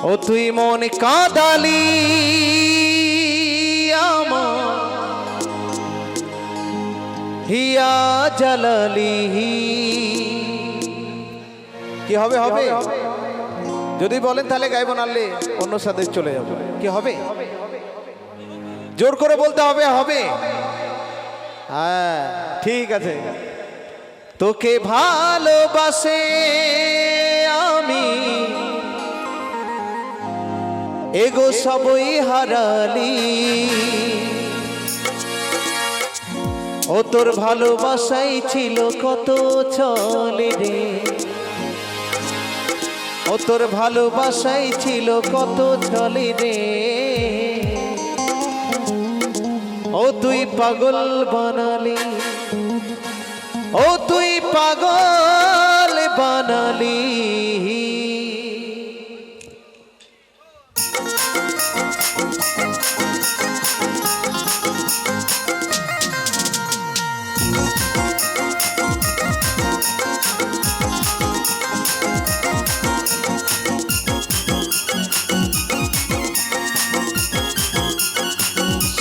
ও তুই মন কাঁদালি আমার হিয়া জ্বালালি। কি হবে হবে যদি বলেন তাহলে গাইব, নালে অন্য সাথে চলে যাবে। কি হবে জোর করে বলতে হবে হবে। হ্যাঁ ঠিক আছে। তোকে ভালোবাসে আমি এগো সবই হারালি। ও তোর ভালোবাসাই ছিল কত চলে রে, ও তোর ভালোবাসাই ছিল কত চলে রে। ও তুই পাগল বানালি, ও তুই পাগল বানালি।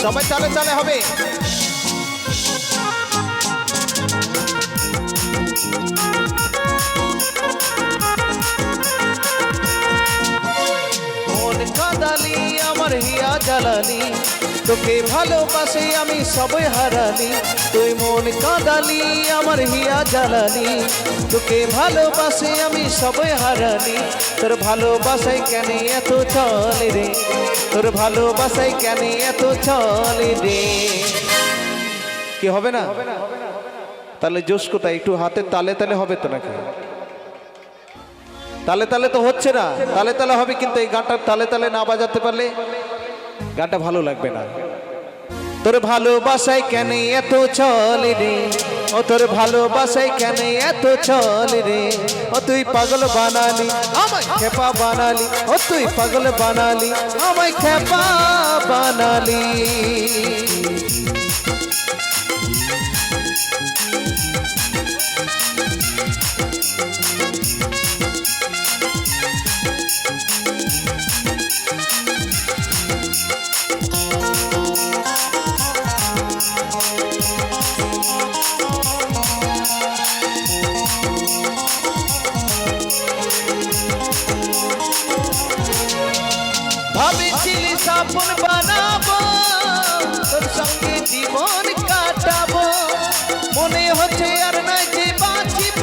সবাই চালে চালে হবে। মন কাঁদালি আমার হিয়া জ্বালালি, তোকে ভালোবাসে আমি সবই হারালি। তুই মন কাঁদালি আমার হিয়া জ্বালালি, তোকে ভালোবাসে আমি সবই হারালি। তোর ভালোবাসায় কেন এত চলে রে, তোর ভালোবাসায় কেন এত চলে রে। কি হবে না? তাহলে জোশ কোথায়? একটু হাতে তালে তালে হবে তো নাকি? তালে তালে তো হচ্ছে না। তালে তালে হবে কিন্তু এই গানটা তালে তালে না বাজাতে পারলে গানটা ভালো লাগবে না। তোর ভালোবাসায় কেন এত চলে রে, ও তোর ভালোবাসায় কেন এত চলে রে। ও তুই পাগল বানালি আমায় খেপা বানালি, ও তুই পাগল বানালি আমায় খেপা বানালি। ভাবেছিলি স্বপ্ন বানাবো, তোর সঙ্গে জীবন কাটাবো, মনে হচ্ছে আর নাই যে বাঁচিব,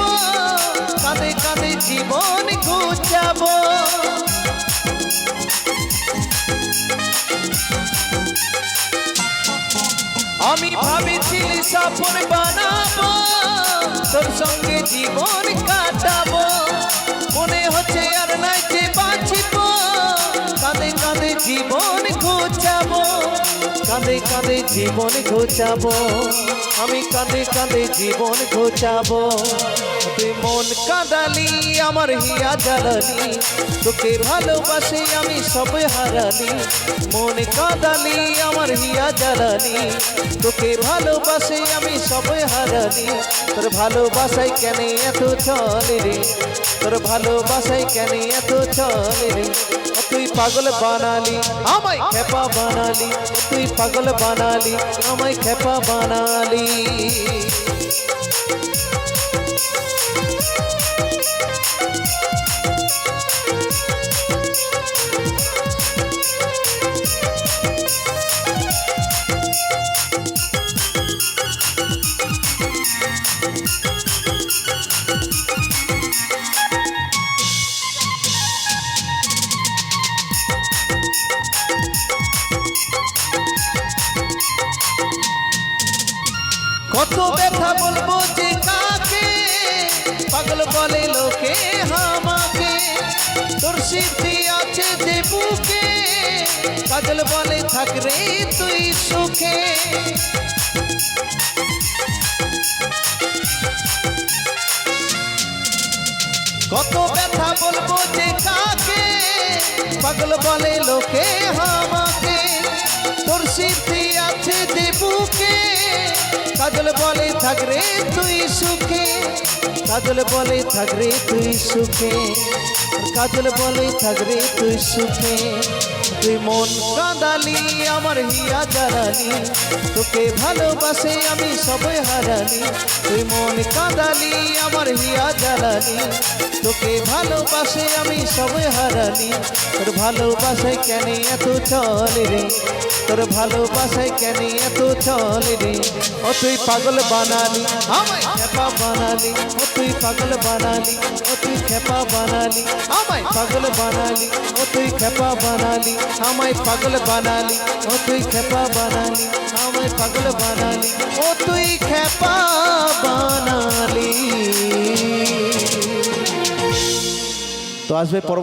কাঁদে কাঁদে জীবন ঘুচাবো। আমি ভাবেছিলি স্বপ্ন বানাবো, তোর সঙ্গে জীবন কাটাবো, মনে হচ্ছে আর নাই যে বাঁচিব, কাঁদে কাঁদে জীবন ঘুচাবো, কাঁদে কাঁদে জীবন ঘুচাবো, আমি কাঁদে কাঁদে জীবন ঘুচাবো। তুই মন কাঁদালি আমার হিয়া জ্বালালি, তোকে ভালোবাসে আমি সব হারালি। মন কাঁদালি আমার হিয়া জ্বালালি, তোকে ভালোবাসে আমি সব হারালি। তোর ভালোবাসায় কেন এত চলে রে, তোর ভালোবাসায় কেন এত চলে রে। তুই পাগল বানালি আমায় খেপা বানালি, তুই পাগল বানালি আমায় খেপা বানালি। কত ব্যথা বলবো যে কাকে, পাগল বলে লোকে আমাকে, তোর স্মৃতি আছে যে বুকে, কাজল বলে থাক রে তুই সুখে। কত ব্যথা বলবো যে কাকে, পাগল বলে লোকে আমাকে, তোর স্মৃতি আছে যে বুকে, কাজল বলে থাক রে তুই সুখে, কাজল বলে থাক রে তুই সুখে, কাজল বলে থাক রে তুই সুখে। তুই মন কাঁদালি আমার হিয়া জ্বালালি, তোকে ভালোবাসে আমি সবে হারালি। তুই মন কাঁদালি আমার হিয়া জ্বালালি, তোকে ভালোবাসে আমি সবে হারালি। তোর ভালোবাসায় কেন এত চলে রে, তোর ভালোবাসায় কেন এত চলে রে। ও তুই পাগল বানালি আমায় খেপা বানালি, ও তুই পাগল বানালি, ও তুই খেপা বানালি আমায় পাগল বানালি, ও তুই খেপা বানালি আমায় পাগল বানালি, ও তুই খেপা বানালি আমায় পাগল বানালি, ও তুই খেপা বানালি। তো আসবে পরবর্তী